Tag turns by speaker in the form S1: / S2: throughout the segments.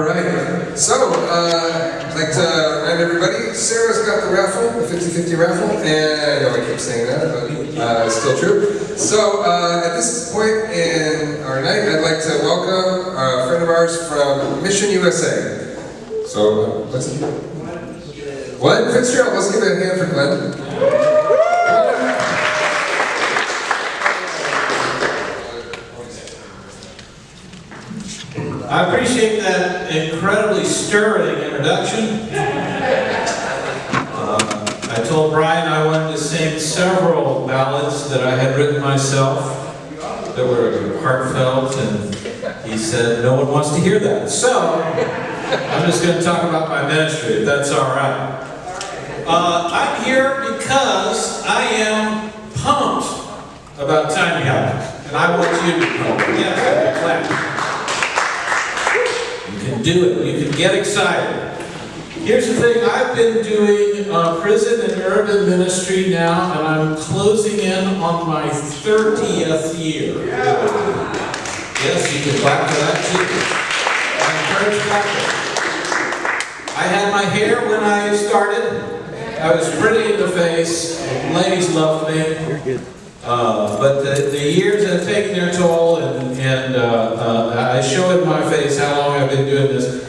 S1: Alright, so I'd like to remind everybody, Sarah's got the raffle, the 50-50 raffle, and I know I keep saying that, but it's still true. So at this point in our night, I'd like to welcome a friend of ours from Mission USA. So, what's his name? Glenn Fitzjerrell. Let's give a hand for Glenn.
S2: I appreciate that incredibly stirring introduction. I told Brian I wanted to sing several ballads that I had written myself that were heartfelt, and he said no one wants to hear that. So I'm just going to talk about my ministry, if that's all right. I'm here because I am pumped about tiny houses, and I want you to be pumped. Yes, I'm glad. You can do it. You can get excited. Here's the thing. I've been doing prison and urban ministry now, and I'm closing in on my 30th year. Yes, you can clap for that too. I encourage clapping. I had my hair when I started. I was pretty in the face. Ladies loved me. You're good. But the years have taken their toll, and I show in my face how long I've been doing this.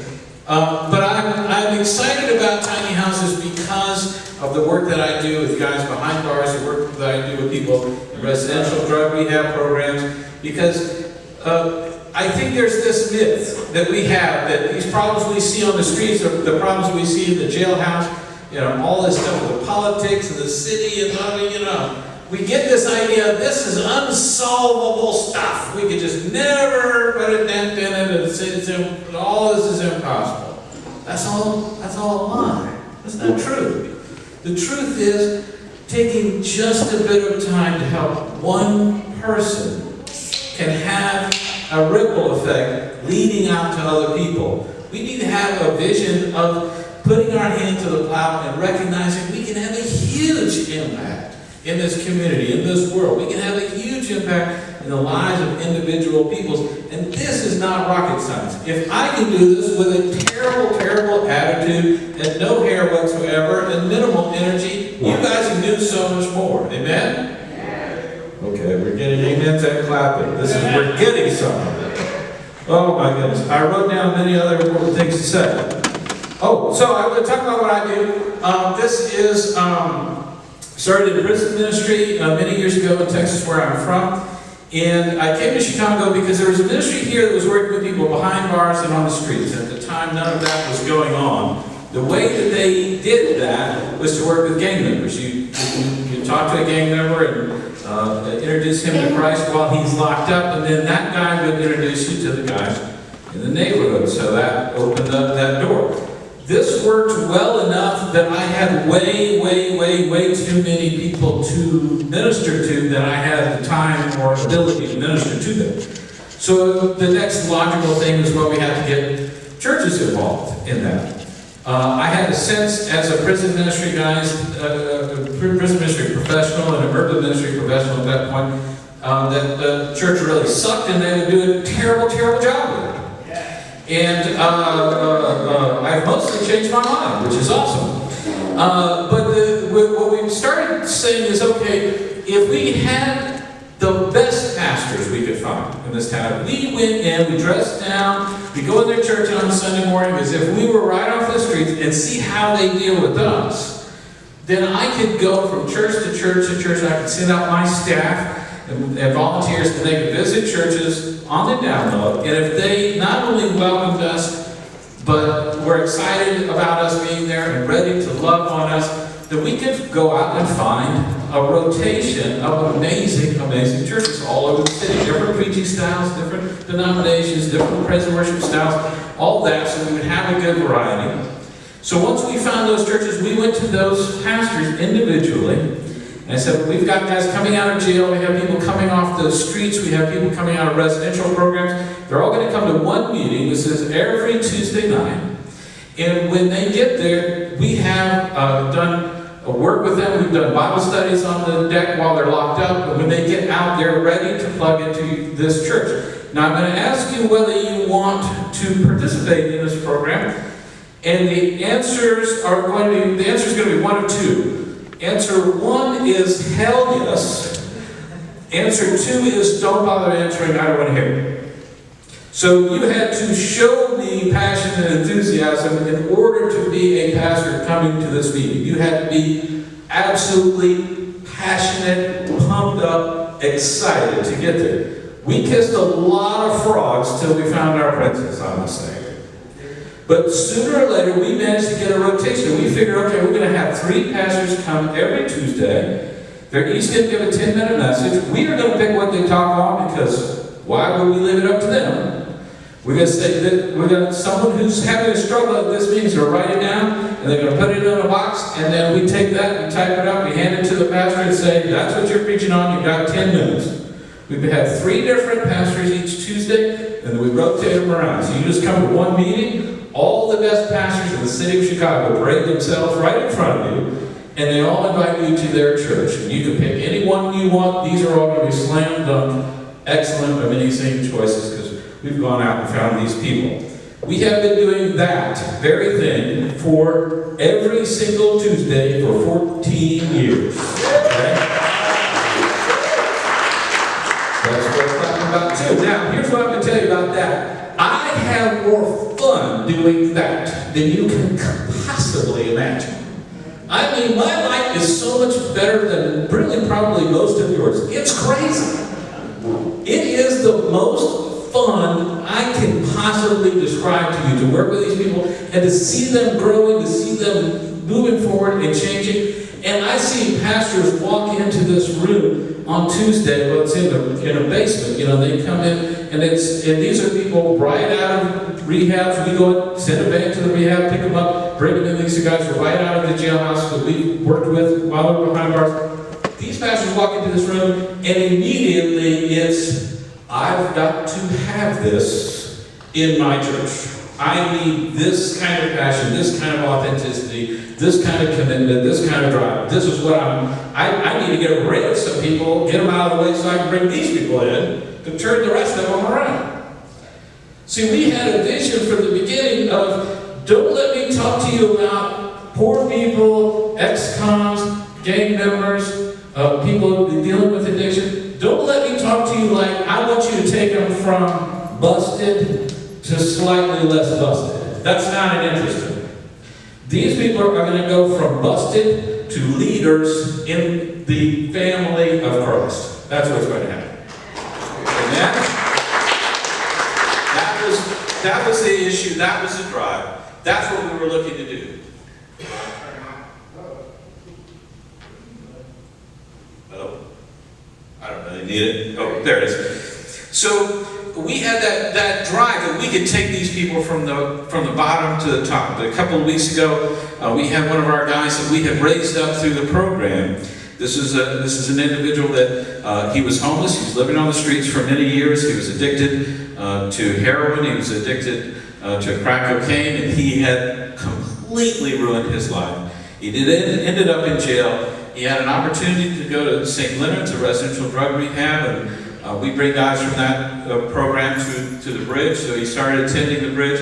S2: But I'm excited about tiny houses because of the work that I do with guys behind bars, the work that I do with people in residential drug rehab programs, because I think there's this myth that we have that these problems we see on the streets, the problems we see in the jailhouse, you know, all this stuff with the politics and the city and we get this idea, this is unsolvable stuff. We could just never put a dent in it, and all this is impossible. That's all a lie. That's not true. The truth is, taking just a bit of time to help one person can have a ripple effect leading out to other people. We need to have a vision of putting our hand to the plow and recognizing we can have a huge impact in this community, in this world. We can have a huge impact in the lives of individual peoples. And this is not rocket science. If I can do this with a terrible, terrible attitude and no hair whatsoever and minimal energy, you guys can do so much more. Amen? Okay, we're getting amens and clapping. We're getting something. Oh my goodness. I wrote down many other important things to say. Oh, so I want to talk about what I do. This is started in prison ministry many years ago in Texas, where I'm from. And I came to Chicago because there was a ministry here that was working with people behind bars and on the streets. At the time, none of that was going on. The way that they did that was to work with gang members. You talk to a gang member and introduce him to Christ while he's locked up, and then that guy would introduce you to the guys in the neighborhood. So that opened up that door. This worked well enough that I had way too many people to minister to that I had the time or ability to minister to them. So the next logical thing is, well, we have to get churches involved in that. I had a sense as a prison ministry guy, prison ministry professional and an urban ministry professional at that point, that the church really sucked and they would do a terrible job with it. And I've mostly changed my mind, which is awesome. But what we started saying is, okay, if we had the best pastors we could find in this town, we went in, we dressed down, we go in their church on Sunday morning as if we were right off the streets and see how they deal with us, then I could go from church to church to church. I could send out my staff and volunteers and they could visit churches on the down low, and if they not only welcomed us but were excited about us being there and ready to love on us, then we could go out and find a rotation of amazing churches all over the city. Different preaching styles, different denominations, different praise and worship styles, all that, so we would have a good variety. So once we found those churches, we went to those pastors individually. And I said, we've got guys coming out of jail, we have people coming off the streets, we have people coming out of residential programs. They're all going to come to one meeting. This is every Tuesday night. And when they get there, we have done work with them. We've done Bible studies on the deck while they're locked up. And when they get out, they're ready to plug into this church. Now I'm going to ask you whether you want to participate in this program, and the answers is going to be one of two. Answer one is hell yes. Answer two is don't bother answering, I don't want to hear it. So you had to show me passion and enthusiasm in order to be a pastor coming to this meeting. You had to be absolutely passionate, pumped up, excited to get there. We kissed a lot of frogs till we found our princess, I must say. But sooner or later, we managed to get a rotation. We figured, okay, we're going to have 3 pastors come every Tuesday. They're each going to give a 10-minute message. We are going to pick what they talk on because why would we leave it up to them? We're going to say that we're going to, someone who's having a struggle at this meeting is going to write it down, and they're going to put it in a box, and then we take that and type it up, we hand it to the pastor and say, that's what you're preaching on, you've got 10 minutes. We have 3 different pastors each Tuesday, and then we rotate them around. So you just come to one meeting, all the best pastors in the city of Chicago parade themselves right in front of you, and they all invite you to their church. And you can pick any one you want. These are all going to be slam dunk, excellent, amazing choices because we've gone out and found these people. We have been doing that very thing for every single Tuesday for 14 years. Okay? That's what we're talking about too. Now, here's what I'm going to tell you about that. I have more fun doing that than you can possibly imagine. I mean, my life is so much better than really probably most of yours. It's crazy. It is the most fun I can possibly describe to you, to work with these people and to see them growing, to see them moving forward and changing. And I see pastors walk into this room on Tuesday, well, it's in a basement, you know, they come in, and these are people right out of rehab. So we go and send them back to the rehab, pick them up, bring them in. These guys are right out of the jailhouse that we worked with while they were behind bars. These pastors walk into this room, and immediately it's, I've got to have this in my church. I need this kind of passion, this kind of authenticity, this kind of commitment, this kind of drive. This is what I need to get rid of some people, get them out of the way so I can bring these people in to turn the rest of them around. See, we had a vision from the beginning of, don't let me talk to you about poor people, ex-cons, gang members, people dealing with addiction. Don't let me talk to you like I want you to take them from busted to slightly less busted. That's not interesting. These people are going to go from busted to leaders in the family of Christ. That's what's going to happen. Amen? That was the issue. That was the drive. That's what we were looking to do. Oh, I don't really need it. Oh, there it is. So we had that drive that we could take these people from the bottom to the top. But a couple of weeks ago, we had one of our guys that we had raised up through the program. This is an individual that he was homeless. He was living on the streets for many years. He was addicted to heroin. He was addicted to crack cocaine, and he had completely ruined his life. He ended up in jail. He had an opportunity to go to St. Leonard's, a residential drug rehab, and we bring guys from that program to the bridge. So he started attending the bridge,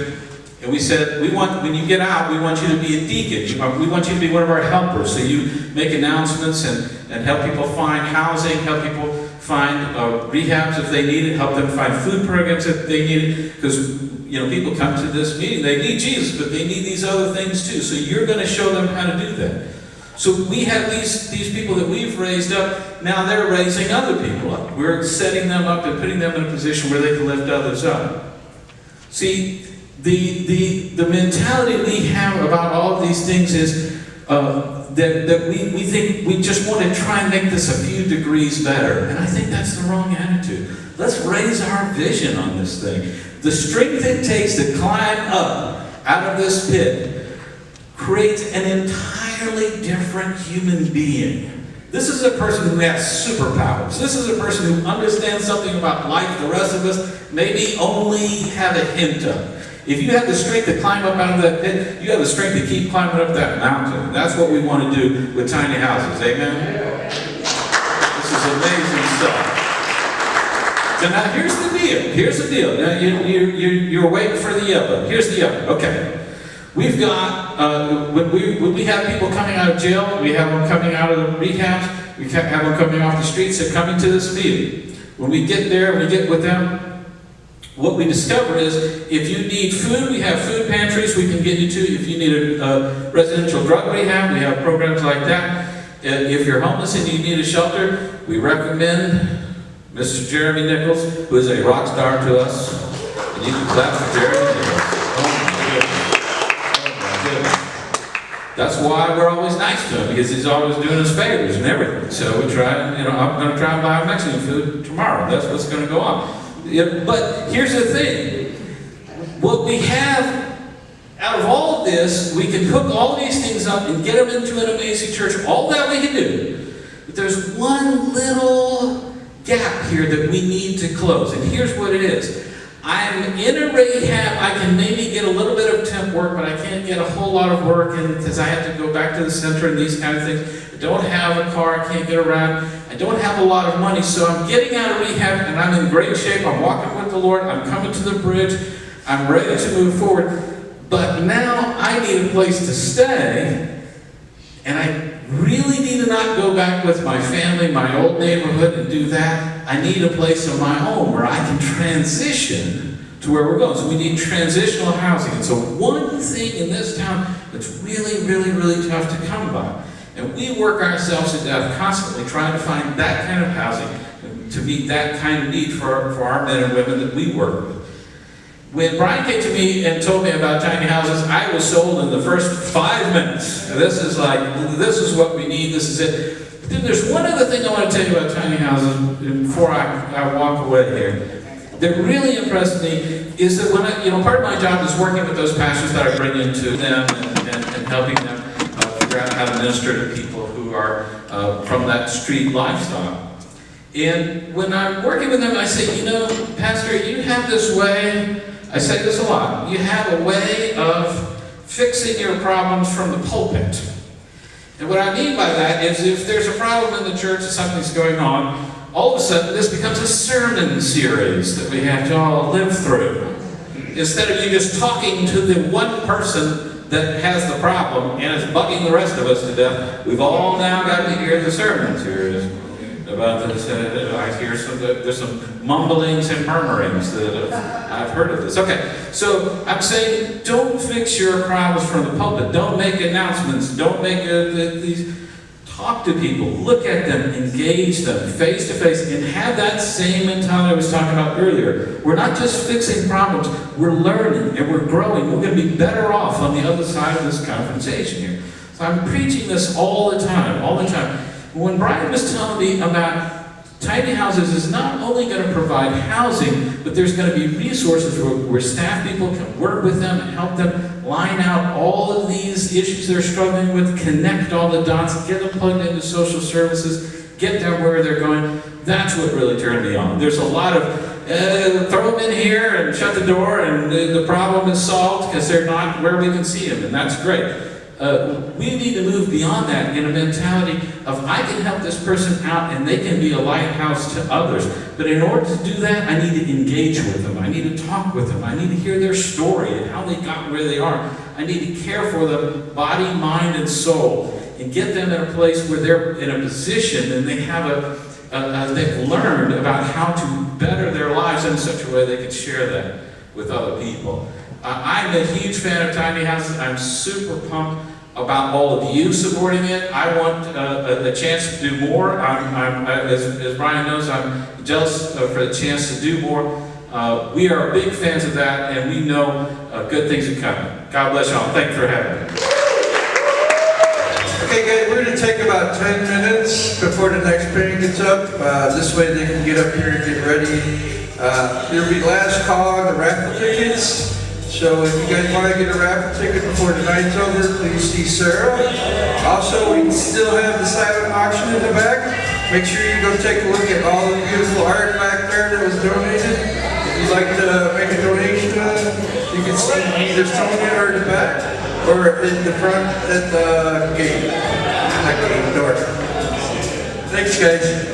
S2: and we said, when you get out, we want you to be a deacon. We want you to be one of our helpers. So you make announcements and help people find housing, help people find rehabs if they need it, help them find food programs if they need it. Because people come to this meeting, they need Jesus, but they need these other things too. So you're going to show them how to do that. So we have these people that we've raised up, now they're raising other people up. We're setting them up and putting them in a position where they can lift others up. See, the mentality we have about all of these things is that we think we just want to try and make this a few degrees better. And I think that's the wrong attitude. Let's raise our vision on this thing. The strength it takes to climb up out of this pit creates an entirely different human being. This is a person who has superpowers. This is a person who understands something about life the rest of us maybe only have a hint of. If you have the strength to climb up out of that pit, you have the strength to keep climbing up that mountain. That's what we want to do with tiny houses. Amen? This is amazing stuff. And now here's the deal. Here's the deal. Now you're waiting for the but. Here's the Okay. We've got, when we have people coming out of jail, we have them coming out of the rehabs, we have them coming off the streets, they're coming to this meeting. When we get there, we get with them, what we discover is, if you need food, we have food pantries we can get you to. If you need a residential drug rehab, we have programs like that. If you're homeless and you need a shelter, we recommend Mr. Jeremy Nichols, who is a rock star to us. And you can clap for Jeremy Nichols. Oh my goodness. That's why we're always nice to him, because he's always doing us favors and everything. So we try, I'm going to try and buy Mexican food tomorrow. That's what's going to go on. But here's the thing. What we have out of all of this, we can hook all these things up and get them into an amazing church. All that we can do. But there's one little gap here that we need to close. And here's what it is. I'm in a rehab. I can maybe get a little bit of temp work, but I can't get a whole lot of work in because I have to go back to the center and these kind of things. I don't have a car. I can't get around. I don't have a lot of money. So I'm getting out of rehab and I'm in great shape. I'm walking with the Lord. I'm coming to the bridge. I'm ready to move forward. But now I need a place to stay. And I really need to not go back with my family, my old neighborhood, and do that. I need a place of my own where I can transition to where we're going. So we need transitional housing. And so one thing in this town that's really, really, really tough to come by. And we work ourselves to death constantly trying to find that kind of housing to meet that kind of need for our men and women that we work with. When Brian came to me and told me about tiny houses, I was sold in the first 5 minutes. This is what we need, this is it. But then there's one other thing I want to tell you about tiny houses before I walk away here. That really impressed me is that when part of my job is working with those pastors that I bring into them and helping them figure out how to minister to people who are from that street lifestyle. And when I'm working with them, I say, Pastor, you have this way. I say this a lot. You have a way of fixing your problems from the pulpit. And what I mean by that is if there's a problem in the church and something's going on, all of a sudden this becomes a sermon series that we have to all live through. Instead of you just talking to the one person that has the problem and is bugging the rest of us to death, we've all now got to hear the sermon series about this. I hear there's some mumblings and murmurings that I've heard of this. Okay, so I'm saying don't fix your problems from the pulpit. Don't make announcements. Don't make these. Talk to people. Look at them. Engage them face to face and have that same mentality I was talking about earlier. We're not just fixing problems. We're learning and we're growing. We're going to be better off on the other side of this confrontation here. So I'm preaching this all the time, all the time. When Brian was telling me about tiny houses is not only going to provide housing, but there's going to be resources where staff people can work with them and help them line out all of these issues they're struggling with, connect all the dots, get them plugged into social services, get them where they're going. That's what really turned me on. There's a lot of throw them in here and shut the door and the problem is solved because they're not where we can see them, and that's great. We need to move beyond that in a mentality of I can help this person out and they can be a lighthouse to others. But in order to do that, I need to engage with them. I need to talk with them. I need to hear their story and how they got where they are. I need to care for them, body, mind, and soul, and get them in a place where they're in a position and they have they've learned about how to better their lives in such a way they can share that with other people. I'm a huge fan of tiny houses. I'm super pumped about all of you supporting it. I want a chance to do more. As Brian knows, I'm jealous for the chance to do more. We are big fans of that, and we know good things are coming. God bless y'all. Thanks for having me.
S3: Okay, guys, we're going to take about 10 minutes before the next band gets up. This way they can get up here and get ready. There'll be last call on the raffle tickets. So if you guys want to get a raffle ticket before the night's over, please see Sarah. Also, we still have the silent auction in the back. Make sure you go take a look at all the beautiful art back there that was donated. If you'd like to make a donation, you can see either Sonia or the back, or in the front at the gate, door. Thanks, guys.